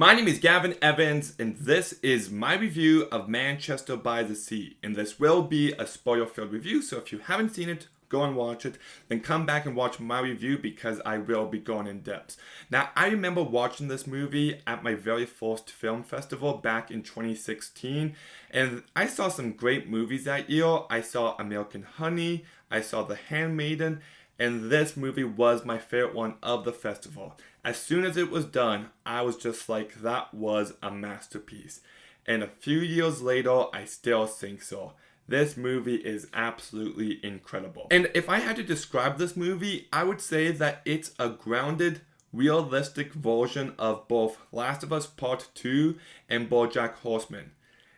My name is Gavin Evans, and this is my review of Manchester by the Sea. And this will be a spoiler-filled review, so if you haven't seen it, go and watch it. Then come back and watch my review because I will be going in depth. Now, I remember watching this movie at my very first film festival back in 2016, and I saw some great movies that year. I saw American Honey, I saw The Handmaiden, and this movie was my favorite one of the festival. As soon as it was done, I was just like, that was a masterpiece. And a few years later, I still think so. This movie is absolutely incredible. And if I had to describe this movie, I would say that it's a grounded, realistic version of both Last of Us Part 2 and BoJack Horseman.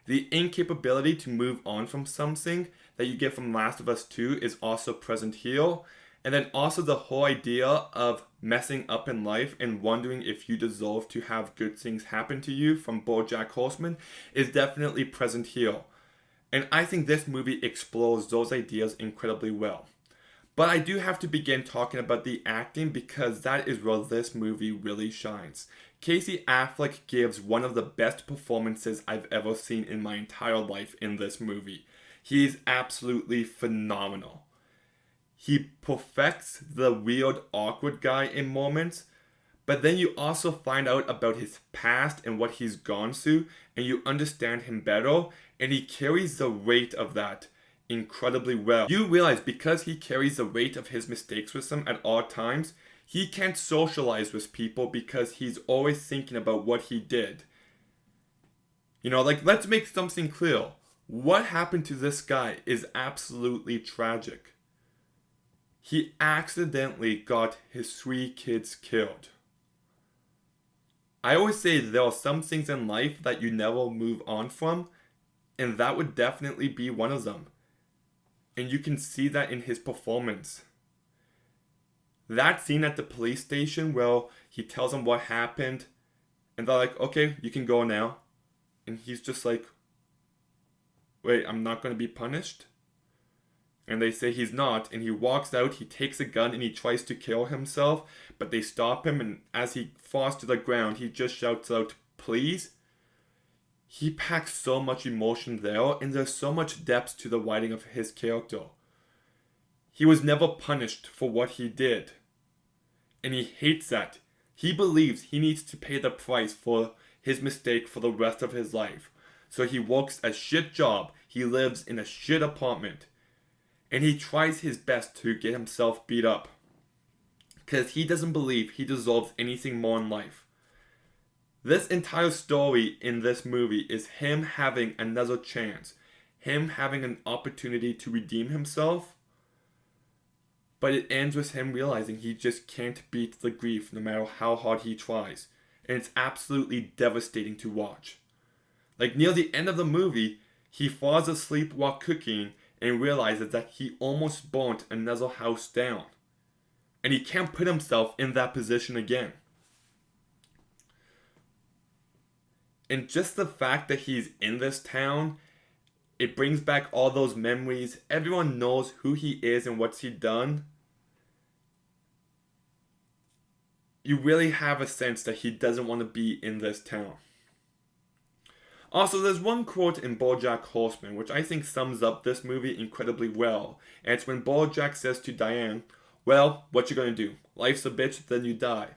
The incapability to move on from something that you get from Last of Us 2 is also present here. And then also the whole idea of messing up in life and wondering if you deserve to have good things happen to you from BoJack Horseman is definitely present here. And I think this movie explores those ideas incredibly well. But I do have to begin talking about the acting because that is where this movie really shines. Casey Affleck gives one of the best performances I've ever seen in my entire life in this movie. He's absolutely phenomenal. He perfects the weird, awkward guy in moments, but then you also find out about his past and what he's gone through, and you understand him better, and he carries the weight of that incredibly well. You realize because he carries the weight of his mistakes with him at all times, he can't socialize with people because he's always thinking about what he did. Let's make something clear. What happened to this guy is absolutely tragic. He accidentally got his 3 kids killed. I always say there are some things in life that you never move on from, and that would definitely be one of them. And you can see that in his performance. That scene at the police station where he tells them what happened, and they're like, okay, you can go now. And he's just like, wait, I'm not going to be punished? And they say he's not, and he walks out, he takes a gun and he tries to kill himself, but they stop him, and as he falls to the ground, he just shouts out, please. He packs so much emotion there, and there's so much depth to the writing of his character. He was never punished for what he did, and he hates that. He believes he needs to pay the price for his mistake for the rest of his life. So he works a shit job, he lives in a shit apartment, and he tries his best to get himself beat up. Because he doesn't believe he deserves anything more in life. This entire story in this movie is him having another chance. Him having an opportunity to redeem himself. But it ends with him realizing he just can't beat the grief no matter how hard he tries. And it's absolutely devastating to watch. Near the end of the movie, he falls asleep while cooking and realizes that he almost burnt another house down. And he can't put himself in that position again. And just the fact that he's in this town, it brings back all those memories. Everyone knows who he is and what's he done. You really have a sense that he doesn't want to be in this town. Also, there's one quote in BoJack Horseman which I think sums up this movie incredibly well. And it's when BoJack says to Diane, well, what you gonna do? Life's a bitch, then you die.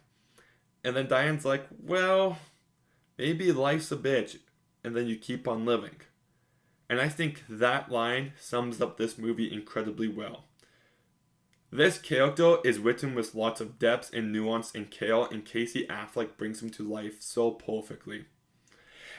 And then Diane's like, well, maybe life's a bitch, and then you keep on living. And I think that line sums up this movie incredibly well. This character is written with lots of depth and nuance and care, and Casey Affleck brings him to life so perfectly.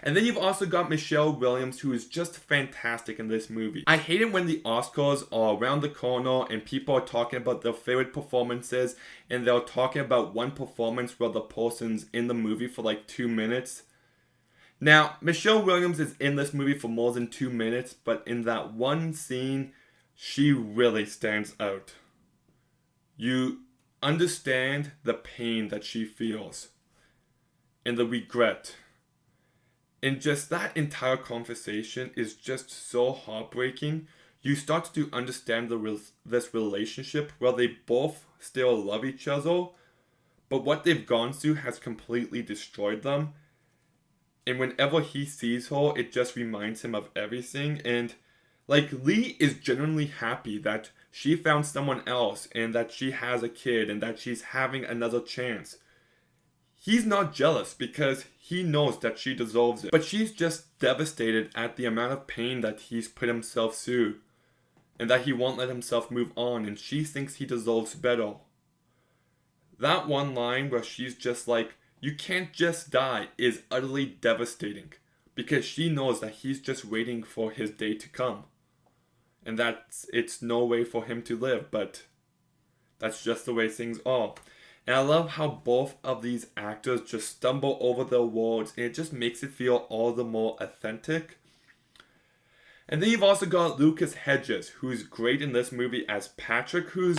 And then you've also got Michelle Williams, who is just fantastic in this movie. I hate it when the Oscars are around the corner and people are talking about their favorite performances, and they're talking about one performance where the person's in the movie for 2 minutes. Now, Michelle Williams is in this movie for more than 2 minutes, but in that one scene, she really stands out. You understand the pain that she feels and the regret. And just that entire conversation is just so heartbreaking. You start to understand this relationship where they both still love each other, but what they've gone through has completely destroyed them. And whenever he sees her, it just reminds him of everything. And like Lee is genuinely happy that she found someone else and that she has a kid and that she's having another chance. He's not jealous because he knows that she deserves it. But she's just devastated at the amount of pain that he's put himself through and that he won't let himself move on, and she thinks he deserves better. That one line where she's just like, "You can't just die," is utterly devastating because she knows that he's just waiting for his day to come and that it's no way for him to live, but that's just the way things are. And I love how both of these actors just stumble over their words, and it just makes it feel all the more authentic. And then you've also got Lucas Hedges, who's great in this movie as Patrick, who's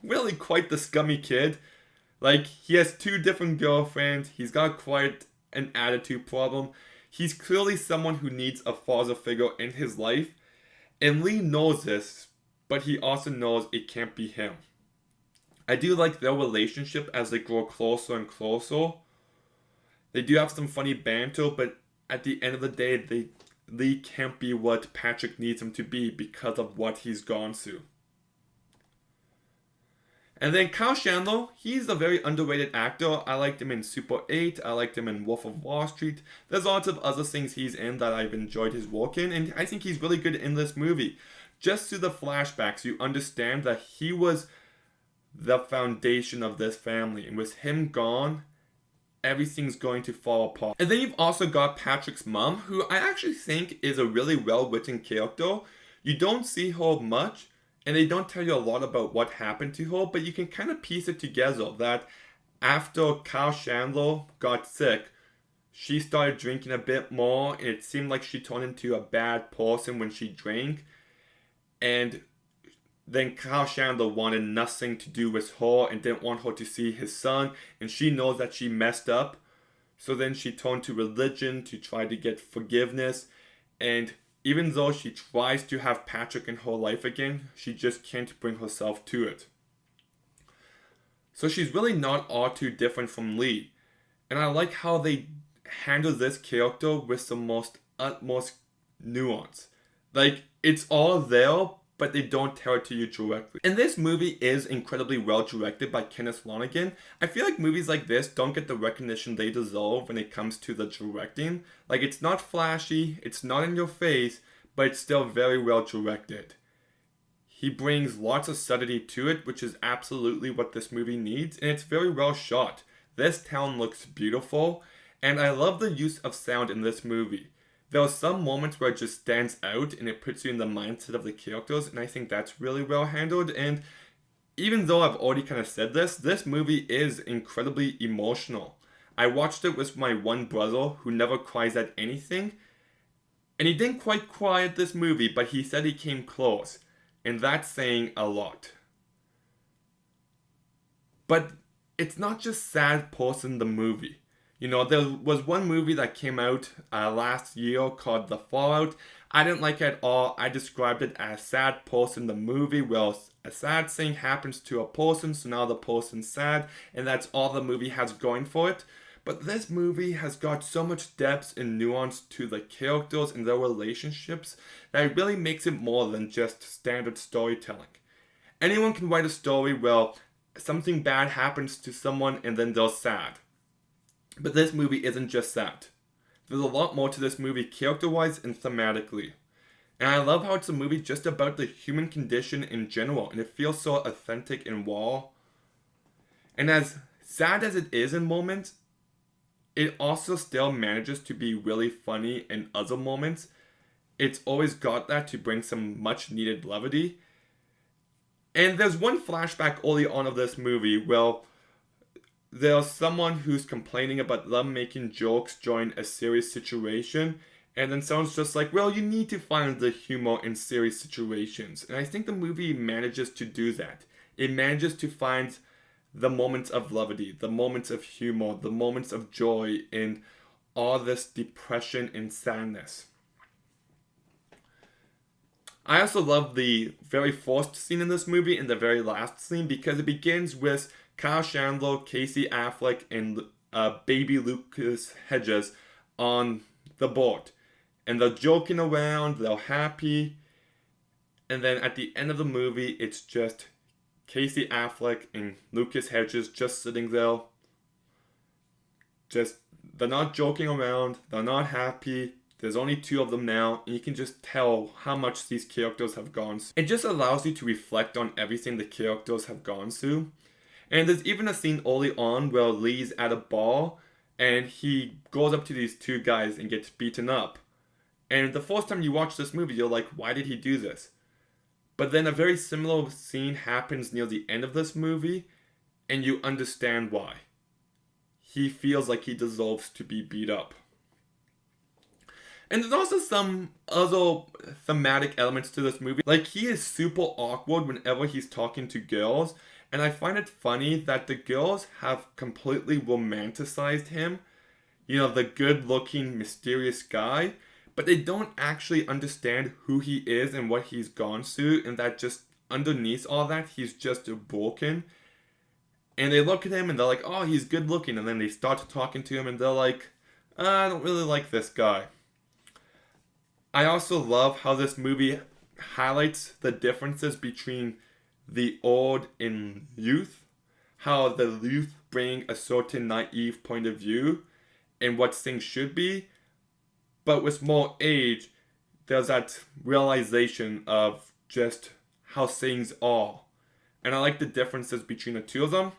really quite the scummy kid. Like, he has 2 different girlfriends, he's got quite an attitude problem. He's clearly someone who needs a father figure in his life, and Lee knows this, but he also knows it can't be him. I do like their relationship as they grow closer and closer. They do have some funny banter, but at the end of the day, Lee can't be what Patrick needs him to be because of what he's gone through. And then Kyle Chandler, he's a very underrated actor. I liked him in Super 8, I liked him in Wolf of Wall Street. There's lots of other things he's in that I've enjoyed his work in, and I think he's really good in this movie. Just through the flashbacks, you understand that he was the foundation of this family, and with him gone, everything's going to fall apart. And then you've also got Patrick's mom, who I actually think is a really well-written character. You don't see her much, and they don't tell you a lot about what happened to her, but you can kind of piece it together that after Kyle Chandler got sick, she started drinking a bit more, and it seemed like she turned into a bad person when she drank. And then Kyle Chandler wanted nothing to do with her and didn't want her to see his son, and she knows that she messed up. So then she turned to religion to try to get forgiveness, and even though she tries to have Patrick in her life again, she just can't bring herself to it. So she's really not all too different from Lee, and I like how they handle this character with the most utmost nuance. Like, it's all there, but they don't tell it to you directly. And this movie is incredibly well directed by Kenneth Lonergan. I feel like movies like this don't get the recognition they deserve when it comes to the directing. Like, it's not flashy, it's not in your face, but it's still very well directed. He brings lots of subtlety to it, which is absolutely what this movie needs, and it's very well shot. This town looks beautiful, and I love the use of sound in this movie. There are some moments where it just stands out and it puts you in the mindset of the characters, and I think that's really well handled. And even though I've already kind of said this movie is incredibly emotional. I watched it with my one brother who never cries at anything, and he didn't quite cry at this movie, but he said he came close, and that's saying a lot. But it's not just sad person the movie. You know, there was one movie that came out last year called The Fallout. I didn't like it at all. I described it as sad person the movie. Well, a sad thing happens to a person, so now the person's sad, and that's all the movie has going for it. But this movie has got so much depth and nuance to the characters and their relationships that it really makes it more than just standard storytelling. Anyone can write a story where something bad happens to someone and then they're sad. But this movie isn't just that. There's a lot more to this movie character-wise and thematically. And I love how it's a movie just about the human condition in general, and it feels so authentic and raw. And as sad as it is in moments, it also still manages to be really funny in other moments. It's always got that to bring some much needed levity. And there's one flashback early on of this movie where there's someone who's complaining about them making jokes during a serious situation, and then someone's just like, well, you need to find the humor in serious situations. And I think the movie manages to do that. It manages to find the moments of levity, the moments of humor, the moments of joy in all this depression and sadness. I also love the very first scene in this movie and the very last scene because it begins with Kyle Chandler, Casey Affleck, and baby Lucas Hedges on the board. And they're joking around, they're happy. And then at the end of the movie, it's just Casey Affleck and Lucas Hedges just sitting there. They're not joking around, they're not happy. There's only two of them now, and you can just tell how much these characters have gone through. It just allows you to reflect on everything the characters have gone through. And there's even a scene early on where Lee's at a bar, and he goes up to these two guys and gets beaten up. And the first time you watch this movie, you're like, why did he do this? But then a very similar scene happens near the end of this movie, and you understand why. He feels like he deserves to be beat up. And there's also some other thematic elements to this movie. Like, he is super awkward whenever he's talking to girls. And I find it funny that the girls have completely romanticized him. You know, the good-looking, mysterious guy. But they don't actually understand who he is and what he's gone through. And that just underneath all that, he's just broken. And they look at him and they're like, oh, he's good-looking. And then they start talking to him and they're like, I don't really like this guy. I also love how this movie highlights the differences between the old and youth. How the youth bring a certain naive point of view and what things should be. But with more age, there's that realization of just how things are. And I like the differences between the two of them.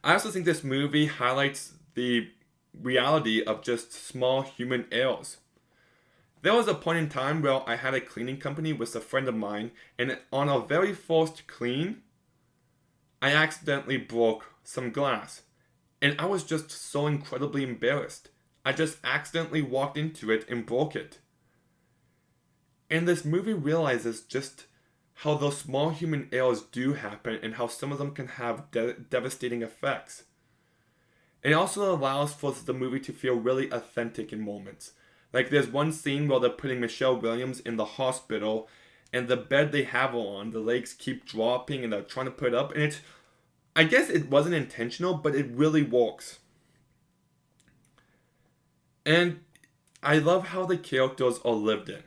I also think this movie highlights the reality of just small human errors. There was a point in time where I had a cleaning company with a friend of mine, and on our very first clean, I accidentally broke some glass. And I was just so incredibly embarrassed. I just accidentally walked into it and broke it. And this movie realizes just how those small human errors do happen and how some of them can have devastating effects. It also allows for the movie to feel really authentic in moments. Like, there's one scene where they're putting Michelle Williams in the hospital, and the bed they have her on, the legs keep dropping, and they're trying to put it up, and it's, I guess it wasn't intentional, but it really works. And I love how the characters are lived in.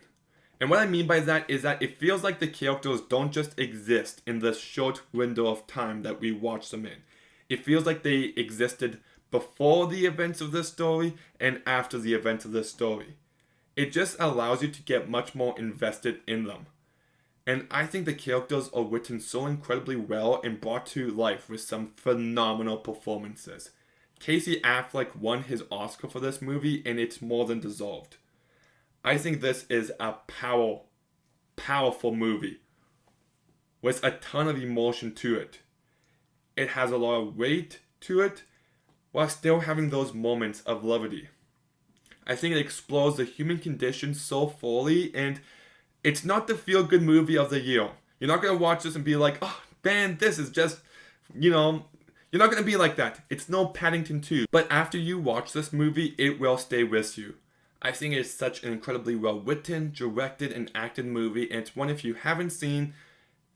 And what I mean by that is that it feels like the characters don't just exist in this short window of time that we watch them in. It feels like they existed before the events of this story and after the events of this story. It just allows you to get much more invested in them. And I think the characters are written so incredibly well and brought to life with some phenomenal performances. Casey Affleck won his Oscar for this movie, and it's more than deserved. I think this is a powerful movie with a ton of emotion to it. It has a lot of weight to it, while still having those moments of levity. I think it explores the human condition so fully, and it's not the feel-good movie of the year. You're not going to watch this and be like, oh, man, this is just, you're not going to be like that. It's no Paddington 2. But after you watch this movie, it will stay with you. I think it is such an incredibly well-written, directed, and acted movie, and it's one if you haven't seen,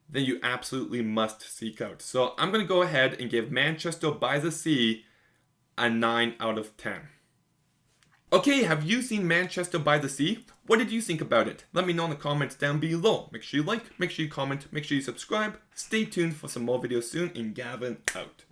then you absolutely must seek out. So I'm going to go ahead and give Manchester by the Sea a 9 out of 10. Okay, have you seen Manchester by the Sea? What did you think about it? Let me know in the comments down below. Make sure you like, make sure you comment, make sure you subscribe. Stay tuned for some more videos soon, and Gavin out.